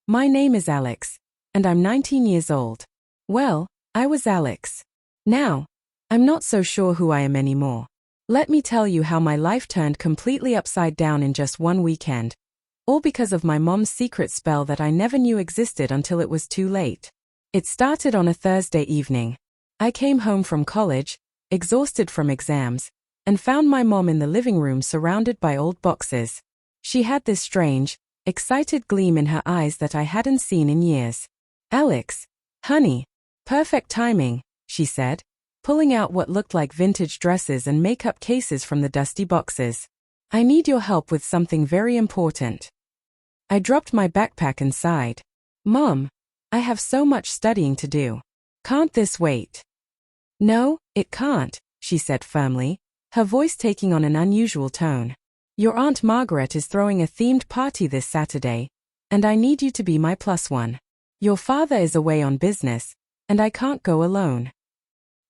My name is Alex, and I'm 19 years old. Well, I was Alex. Now, I'm not so sure who I am anymore. Let me tell you how my life turned completely upside down in just one weekend. All because of my mom's secret spell that I never knew existed until it was too late. It started on a Thursday evening. I came home from college, exhausted from exams, and found my mom in the living room surrounded by old boxes. She had this strange, excited gleam in her eyes that I hadn't seen in years. "Alex, honey, perfect timing," she said, pulling out what looked like vintage dresses and makeup cases from the dusty boxes. "I need your help with something very important." I dropped my backpack and sighed. "Mom, I have so much studying to do. Can't this wait?" "No, it can't," she said firmly, her voice taking on an unusual tone. "Your Aunt Margaret is throwing a themed party this Saturday, and I need you to be my +1. Your father is away on business, and I can't go alone."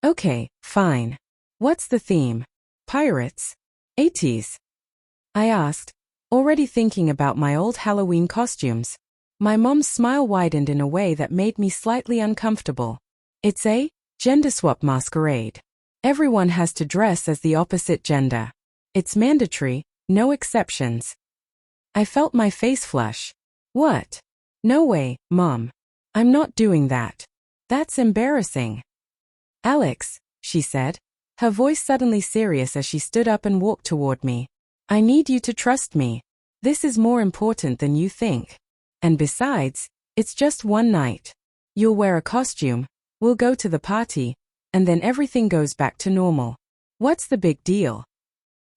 "Okay, fine. What's the theme? Pirates? 80s?" I asked, already thinking about my old Halloween costumes. My mom's smile widened in a way that made me slightly uncomfortable. "It's a gender swap masquerade. Everyone has to dress as the opposite gender. It's mandatory, no exceptions." I felt my face flush. "What? No way, Mom. I'm not doing that. That's embarrassing." "Alex," she said, her voice suddenly serious as she stood up and walked toward me. "I need you to trust me. This is more important than you think. And besides, it's just one night. You'll wear a costume, we'll go to the party, and then everything goes back to normal. What's the big deal?"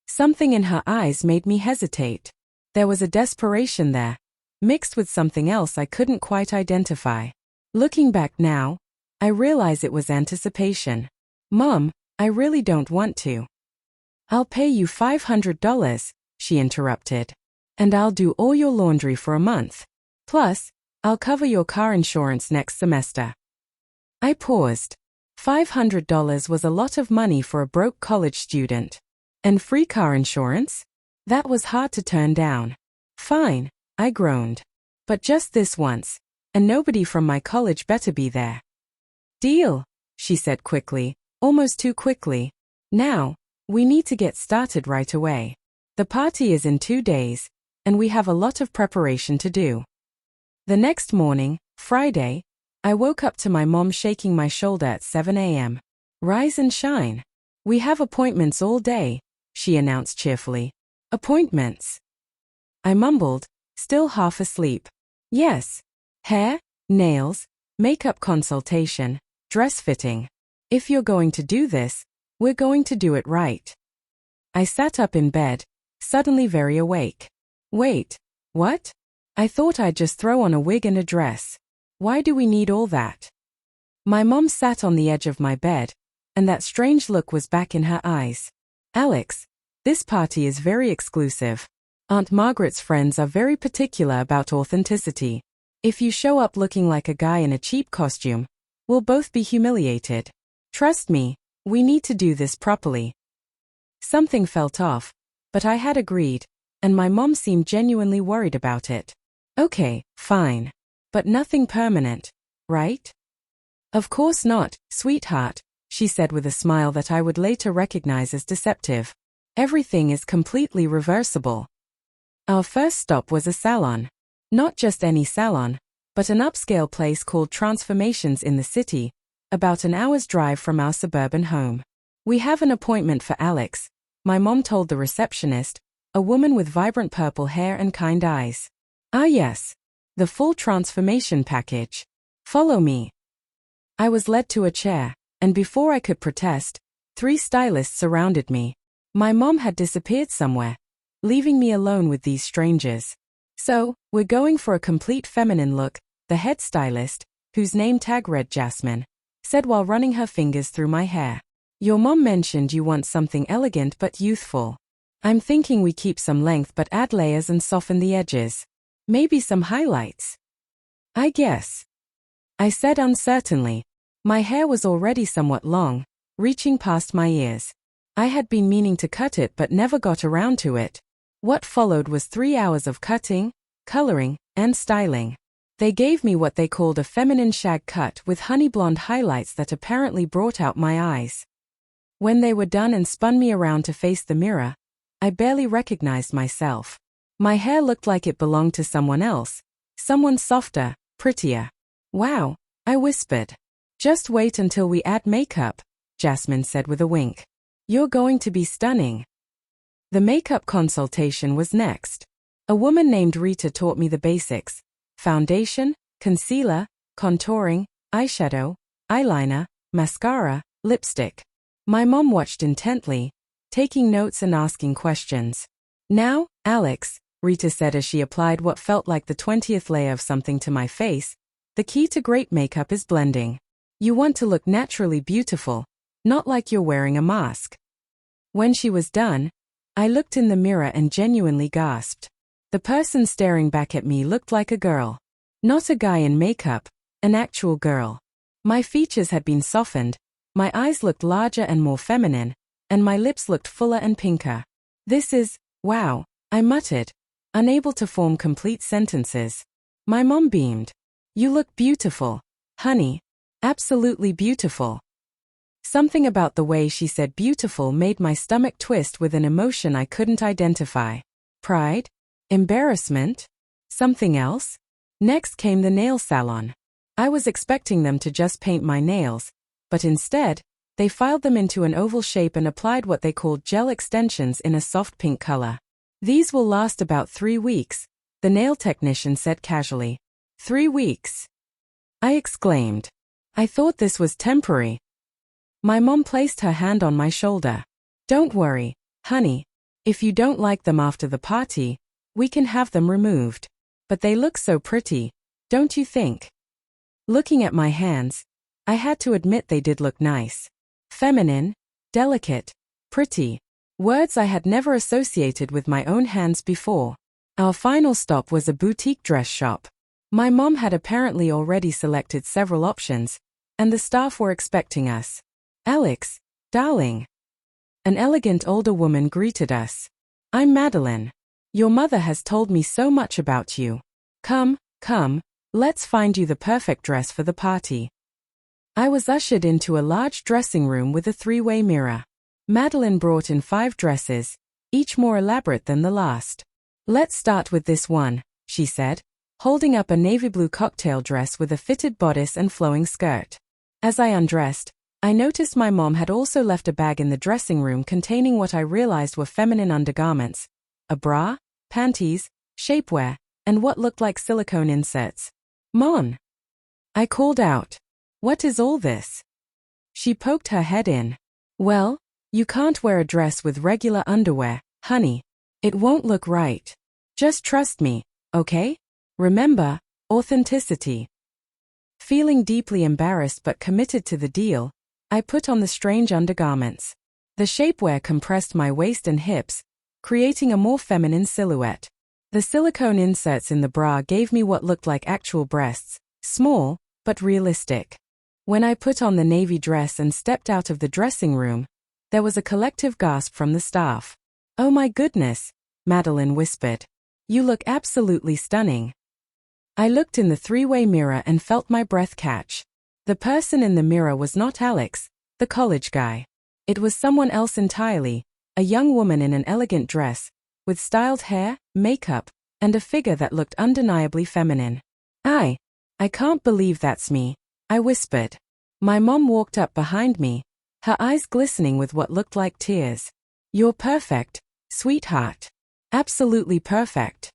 Something in her eyes made me hesitate. There was a desperation there, mixed with something else I couldn't quite identify. Looking back now, I realize it was anticipation. "Mom, I really don't want to." "I'll pay you $500, she interrupted. "And I'll do all your laundry for a month. Plus, I'll cover your car insurance next semester." I paused. $500 was a lot of money for a broke college student. And free car insurance? That was hard to turn down. "Fine," I groaned. "But just this once, and nobody from my college better be there." "Deal," she said quickly, almost too quickly. "Now, we need to get started right away. The party is in 2 days, and we have a lot of preparation to do." The next morning, Friday, I woke up to my mom shaking my shoulder at 7 a.m. "Rise and shine. We have appointments all day," she announced cheerfully. "Appointments?" I mumbled, still half asleep. "Yes. Hair, nails, makeup consultation, dress fitting. If you're going to do this, we're going to do it right." I sat up in bed, suddenly very awake. "Wait, what? I thought I'd just throw on a wig and a dress. Why do we need all that?" My mom sat on the edge of my bed, and that strange look was back in her eyes. "Alex, this party is very exclusive. Aunt Margaret's friends are very particular about authenticity. If you show up looking like a guy in a cheap costume, we'll both be humiliated. Trust me, we need to do this properly." Something felt off, but I had agreed, and my mom seemed genuinely worried about it. "Okay, fine. But nothing permanent, right?" "Of course not, sweetheart," she said with a smile that I would later recognize as deceptive. "Everything is completely reversible." Our first stop was a salon. Not just any salon, but an upscale place called Transformations in the city, about an hour's drive from our suburban home. "We have an appointment for Alex," my mom told the receptionist, a woman with vibrant purple hair and kind eyes. "Ah yes. The full transformation package. Follow me." I was led to a chair, and before I could protest, 3 stylists surrounded me. My mom had disappeared somewhere, leaving me alone with these strangers. "So, we're going for a complete feminine look," the head stylist, whose name tag read Jasmine, said while running her fingers through my hair. "Your mom mentioned you want something elegant but youthful. I'm thinking we keep some length but add layers and soften the edges. Maybe some highlights." "I guess," I said uncertainly. My hair was already somewhat long, reaching past my ears. I had been meaning to cut it but never got around to it. What followed was 3 hours of cutting, coloring, and styling. They gave me what they called a feminine shag cut with honey blonde highlights that apparently brought out my eyes. When they were done and spun me around to face the mirror, I barely recognized myself. My hair looked like it belonged to someone else, someone softer, prettier. Wow, I whispered. Just wait until we add makeup, Jasmine said with a wink. You're going to be stunning. The makeup consultation was next. A woman named Rita taught me the basics: foundation, concealer, contouring, eyeshadow, eyeliner, mascara, lipstick. My mom watched intently, taking notes and asking questions. Now, Alex, Rita said as she applied what felt like the 20th layer of something to my face, the key to great makeup is blending. You want to look naturally beautiful, not like you're wearing a mask. When she was done, I looked in the mirror and genuinely gasped. The person staring back at me looked like a girl. Not a guy in makeup, an actual girl. My features had been softened, my eyes looked larger and more feminine, and my lips looked fuller and pinker. This is, wow, I muttered, unable to form complete sentences. My mom beamed. You look beautiful, honey. Absolutely beautiful. Something about the way she said beautiful made my stomach twist with an emotion I couldn't identify. Pride? Embarrassment? Something else? Next came the nail salon. I was expecting them to just paint my nails, but instead, they filed them into an oval shape and applied what they called gel extensions in a soft pink color. These will last about 3 weeks, the nail technician said casually. 3 weeks? I exclaimed. I thought this was temporary. My mom placed her hand on my shoulder. Don't worry, honey. If you don't like them after the party, we can have them removed. But they look so pretty, don't you think? Looking at my hands, I had to admit they did look nice. Feminine, delicate, pretty. Words I had never associated with my own hands before. Our final stop was a boutique dress shop. My mom had apparently already selected several options, and the staff were expecting us. Alex, darling. An elegant older woman greeted us. I'm Madeline. Your mother has told me so much about you. Come, let's find you the perfect dress for the party. I was ushered into a large dressing room with a 3-way mirror. Madeline brought in 5 dresses, each more elaborate than the last. Let's start with this one, she said, holding up a navy blue cocktail dress with a fitted bodice and flowing skirt. As I undressed, I noticed my mom had also left a bag in the dressing room containing what I realized were feminine undergarments: a bra, panties, shapewear, and what looked like silicone inserts. Mom! I called out. What is all this? She poked her head in. Well, you can't wear a dress with regular underwear, honey. It won't look right. Just trust me, okay? Remember, authenticity. Feeling deeply embarrassed but committed to the deal, I put on the strange undergarments. The shapewear compressed my waist and hips, creating a more feminine silhouette. The silicone inserts in the bra gave me what looked like actual breasts, small, but realistic. When I put on the navy dress and stepped out of the dressing room, there was a collective gasp from the staff. Oh my goodness, Madeline whispered. You look absolutely stunning. I looked in the 3-way mirror and felt my breath catch. The person in the mirror was not Alex, the college guy. It was someone else entirely, a young woman in an elegant dress, with styled hair, makeup, and a figure that looked undeniably feminine. I can't believe that's me, I whispered. My mom walked up behind me, her eyes glistening with what looked like tears. You're perfect, sweetheart. Absolutely perfect.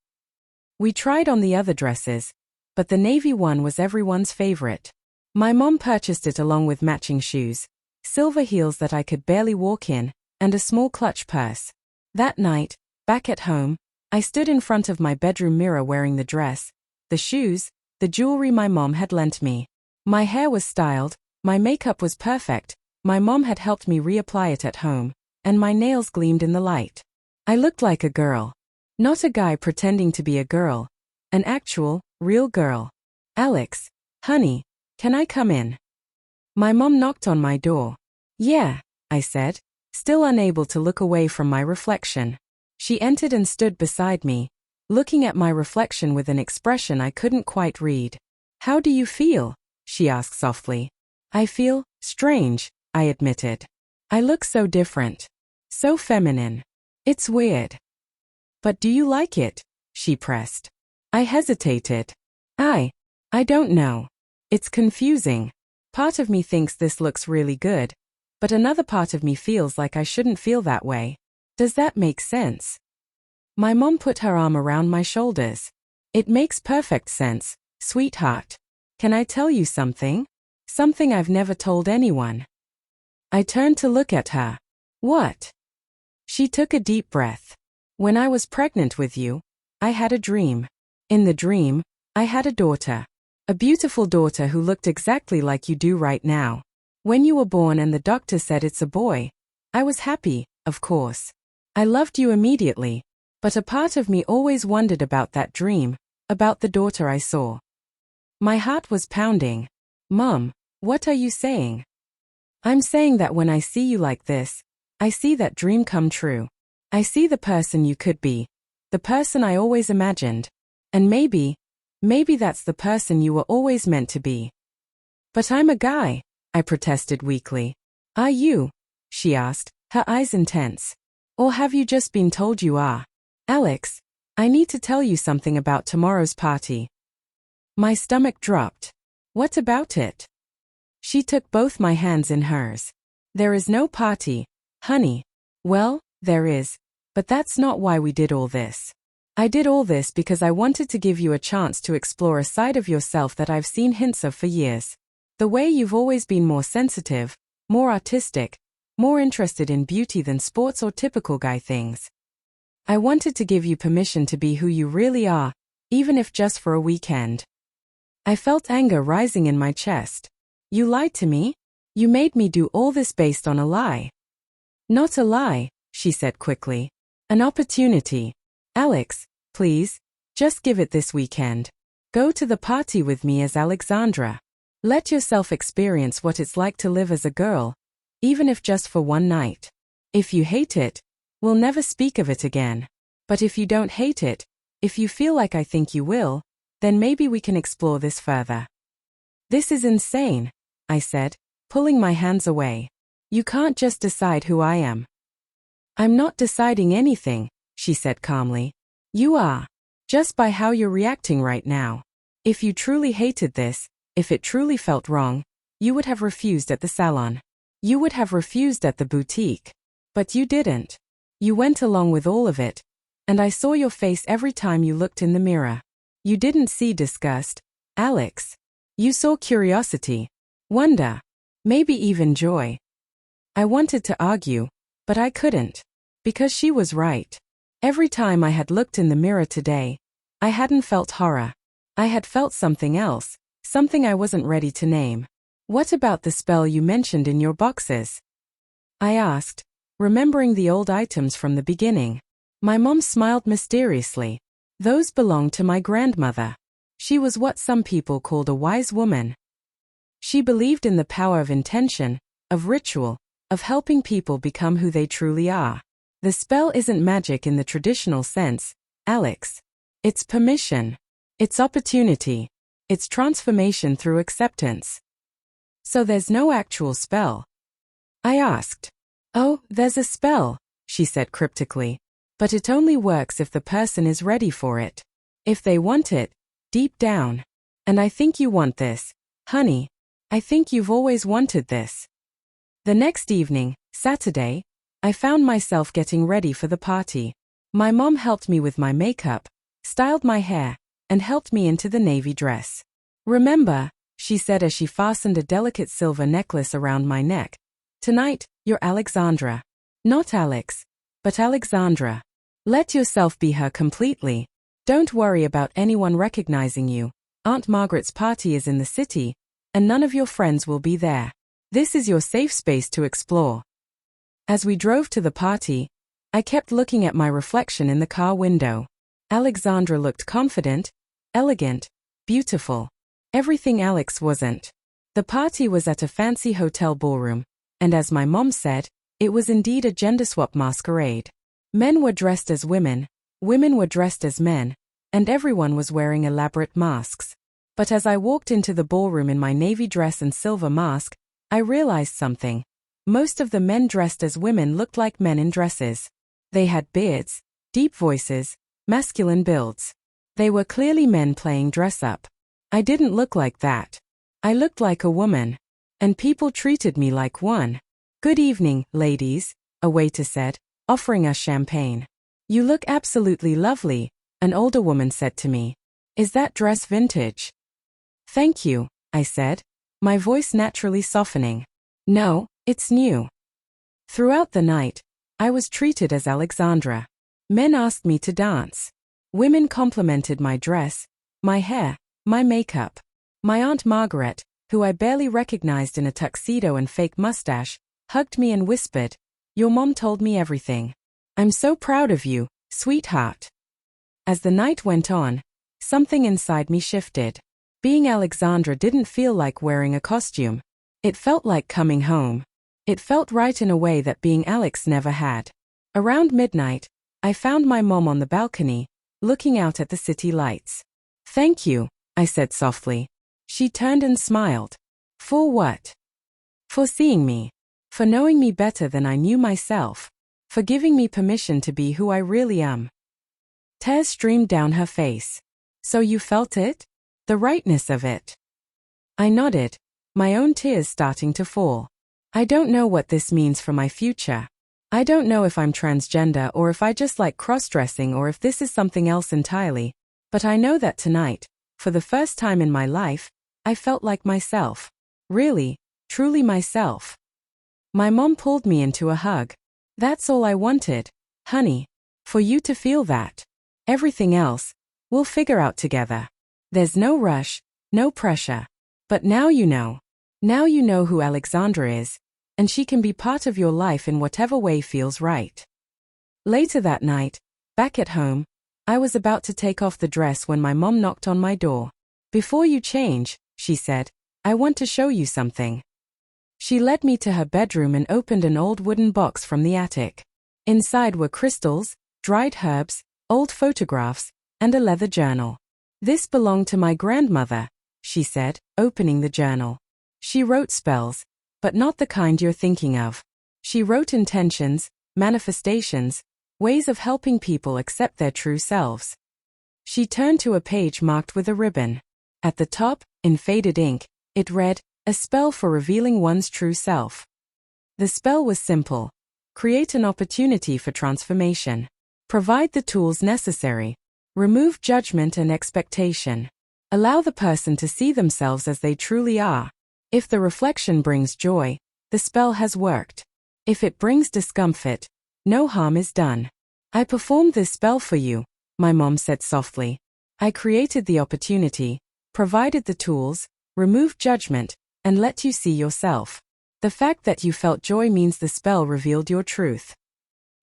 We tried on the other dresses, but the navy one was everyone's favorite. My mom purchased it along with matching shoes, silver heels that I could barely walk in, and a small clutch purse. That night, back at home, I stood in front of my bedroom mirror wearing the dress, the shoes, the jewelry my mom had lent me. My hair was styled, my makeup was perfect, my mom had helped me reapply it at home, and my nails gleamed in the light. I looked like a girl. Not a guy pretending to be a girl. An actual, real girl. Alex, honey, can I come in? My mom knocked on my door. Yeah, I said, still unable to look away from my reflection. She entered and stood beside me, looking at my reflection with an expression I couldn't quite read. "How do you feel?" she asked softly. "I feel strange," I admitted. "I look so different. So feminine. It's weird." "But do you like it?" she pressed. I hesitated. I don't know. It's confusing. Part of me thinks this looks really good, but another part of me feels like I shouldn't feel that way. Does that make sense? My mom put her arm around my shoulders. "It makes perfect sense, sweetheart. Can I tell you something? Something I've never told anyone." I turned to look at her. "What?" She took a deep breath. "When I was pregnant with you, I had a dream. In the dream, I had a daughter. A beautiful daughter who looked exactly like you do right now. When you were born and the doctor said it's a boy, I was happy, of course. I loved you immediately, but a part of me always wondered about that dream, about the daughter I saw." My heart was pounding. "Mom, what are you saying?" "I'm saying that when I see you like this, I see that dream come true. I see the person you could be, the person I always imagined, and maybe that's the person you were always meant to be." "But I'm a guy," I protested weakly. "Are you?" she asked, her eyes intense. "Or have you just been told you are?" "Alex, I need to tell you something about tomorrow's party." My stomach dropped. "What about it?" She took both my hands in hers. "There is no party, honey." "Well, there is, but that's not why we did all this. I did all this because I wanted to give you a chance to explore a side of yourself that I've seen hints of for years. The way you've always been more sensitive, more artistic, more interested in beauty than sports or typical guy things. I wanted to give you permission to be who you really are, even if just for a weekend." I felt anger rising in my chest. "You lied to me? You made me do all this based on a lie." "Not a lie," she said quickly. "An opportunity. Alex, please, just give it this weekend. Go to the party with me as Alexandra. Let yourself experience what it's like to live as a girl, even if just for one night. If you hate it, we'll never speak of it again. But if you don't hate it, if you feel like I think you will, then maybe we can explore this further." "This is insane," I said, pulling my hands away. "You can't just decide who I am." "I'm not deciding anything," she said calmly. "You are. Just by how you're reacting right now. If you truly hated this, if it truly felt wrong, you would have refused at the salon. You would have refused at the boutique. But you didn't. You went along with all of it, and I saw your face every time you looked in the mirror. You didn't see disgust, Alex. You saw curiosity, wonder, maybe even joy." I wanted to argue, but I couldn't. Because she was right. Every time I had looked in the mirror today, I hadn't felt horror. I had felt something else, something I wasn't ready to name. "What about the spell you mentioned in your boxes?" I asked, remembering the old items from the beginning. My mom smiled mysteriously. "Those belonged to my grandmother. She was what some people called a wise woman. She believed in the power of intention, of ritual, of helping people become who they truly are. The spell isn't magic in the traditional sense, Alex. It's permission. It's opportunity. It's transformation through acceptance." "So there's no actual spell?" I asked. "Oh, there's a spell," she said cryptically. "But it only works if the person is ready for it. If they want it, deep down. And I think you want this, honey. I think you've always wanted this." The next evening, Saturday, I found myself getting ready for the party. My mom helped me with my makeup, styled my hair, and helped me into the navy dress. "Remember," she said as she fastened a delicate silver necklace around my neck, "tonight, you're Alexandra. Not Alex, but Alexandra. Let yourself be her completely. Don't worry about anyone recognizing you. Aunt Margaret's party is in the city, and none of your friends will be there. This is your safe space to explore." As we drove to the party, I kept looking at my reflection in the car window. Alexandra looked confident, elegant, beautiful. Everything Alex wasn't. The party was at a fancy hotel ballroom, and as my mom said, it was indeed a gender swap masquerade. Men were dressed as women, Women were dressed as men, and everyone was wearing elaborate masks. But as I walked into the ballroom in my navy dress and silver mask, I realized something. Most of the men dressed as women looked like men in dresses. They had beards, deep voices, masculine builds. They were clearly men playing dress-up. I didn't look like that. I looked like a woman. And people treated me like one. "Good evening, ladies," a waiter said, offering us champagne. "You look absolutely lovely," an older woman said to me. "Is that dress vintage?" "Thank you," I said, my voice naturally softening. "No, it's new." Throughout the night, I was treated as Alexandra. Men asked me to dance. Women complimented my dress, my hair, my makeup. My Aunt Margaret, who I barely recognized in a tuxedo and fake mustache, hugged me and whispered, "Your mom told me everything. I'm so proud of you, sweetheart." As the night went on, something inside me shifted. Being Alexandra didn't feel like wearing a costume. It felt like coming home. It felt right in a way that being Alex never had. Around midnight, I found my mom on the balcony, looking out at the city lights. "Thank you," I said softly. She turned and smiled. "For what?" "For seeing me. For knowing me better than I knew myself. For giving me permission to be who I really am." Tears streamed down her face. "So you felt it? The rightness of it?" I nodded, my own tears starting to fall. "I don't know what this means for my future. I don't know if I'm transgender or if I just like cross-dressing or if this is something else entirely. But I know that tonight, for the first time in my life, I felt like myself. Really, truly myself." My mom pulled me into a hug. "That's all I wanted, honey. For you to feel that. Everything else, we'll figure out together. There's no rush, no pressure. But now you know. Now you know who Alexandra is, and she can be part of your life in whatever way feels right." Later that night, back at home, I was about to take off the dress when my mom knocked on my door. "Before you change," she said, "I want to show you something." She led me to her bedroom and opened an old wooden box from the attic. Inside were crystals, dried herbs, old photographs, and a leather journal. "This belonged to my grandmother," she said, opening the journal. "She wrote spells, but not the kind you're thinking of. She wrote intentions, manifestations, ways of helping people accept their true selves." She turned to a page marked with a ribbon. At the top, in faded ink, it read, "A spell for revealing one's true self." The spell was simple. Create an opportunity for transformation. Provide the tools necessary. Remove judgment and expectation. Allow the person to see themselves as they truly are. If the reflection brings joy, the spell has worked. If it brings discomfort, no harm is done. "I performed this spell for you," my mom said softly. "I created the opportunity, provided the tools, removed judgment, and let you see yourself. The fact that you felt joy means the spell revealed your truth."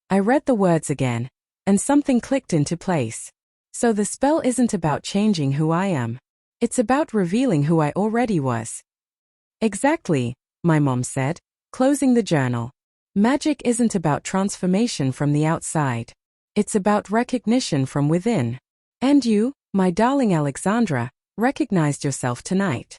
I read the words again, and something clicked into place. So the spell isn't about changing who I am. It's about revealing who I already was. "Exactly," my mom said, closing the journal. "Magic isn't about transformation from the outside. It's about recognition from within. And you, my darling Alexandra, recognized yourself tonight."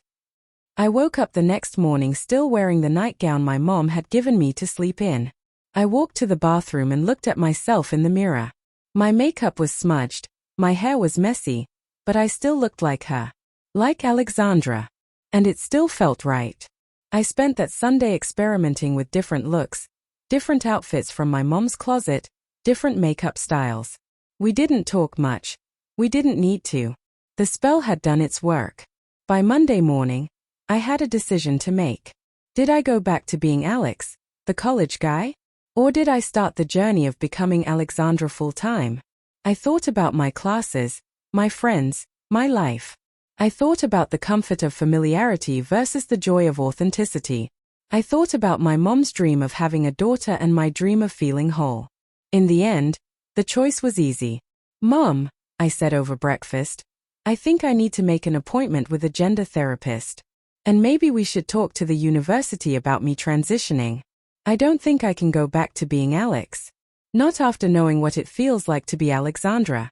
I woke up the next morning still wearing the nightgown my mom had given me to sleep in. I walked to the bathroom and looked at myself in the mirror. My makeup was smudged, my hair was messy, but I still looked like her. Like Alexandra. And it still felt right. I spent that Sunday experimenting with different looks, different outfits from my mom's closet, different makeup styles. We didn't talk much. We didn't need to. The spell had done its work. By Monday morning, I had a decision to make. Did I go back to being Alex, the college guy? Or did I start the journey of becoming Alexandra full-time? I thought about my classes, my friends, my life. I thought about the comfort of familiarity versus the joy of authenticity. I thought about my mom's dream of having a daughter and my dream of feeling whole. In the end, the choice was easy. "Mom," I said over breakfast, "I think I need to make an appointment with a gender therapist. And maybe we should talk to the university about me transitioning. I don't think I can go back to being Alex." Not after knowing what it feels like to be Alexandra.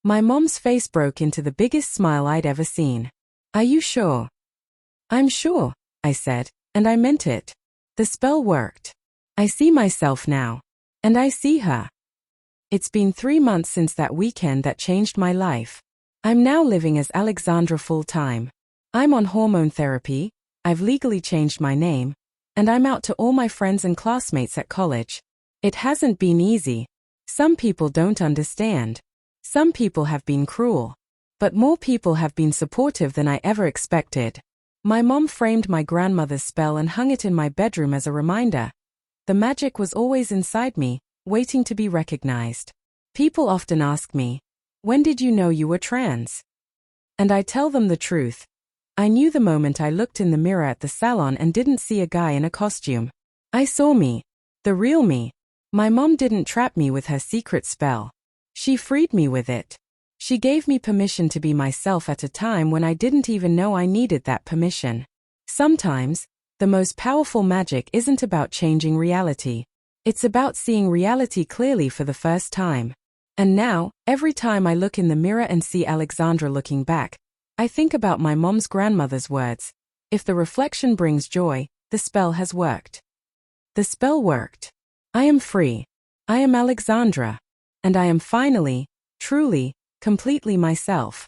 My mom's face broke into the biggest smile I'd ever seen. Are you sure? I'm sure, I said, and I meant it. The spell worked. I see myself now. And I see her. It's been 3 months since that weekend that changed my life. I'm now living as Alexandra full-time. I'm on hormone therapy, I've legally changed my name, and I'm out to all my friends and classmates at college. It hasn't been easy. Some people don't understand. Some people have been cruel. But more people have been supportive than I ever expected. My mom framed my grandmother's spell and hung it in my bedroom as a reminder. The magic was always inside me, waiting to be recognized. People often ask me, when did you know you were trans? And I tell them the truth. I knew the moment I looked in the mirror at the salon and didn't see a guy in a costume. I saw me. The real me. My mom didn't trap me with her secret spell. She freed me with it. She gave me permission to be myself at a time when I didn't even know I needed that permission. Sometimes, the most powerful magic isn't about changing reality. It's about seeing reality clearly for the first time. And now, every time I look in the mirror and see Alexandra looking back, I think about my mom's grandmother's words. If the reflection brings joy, the spell has worked. The spell worked. I am free. I am Alexandra. And I am finally, truly, completely myself.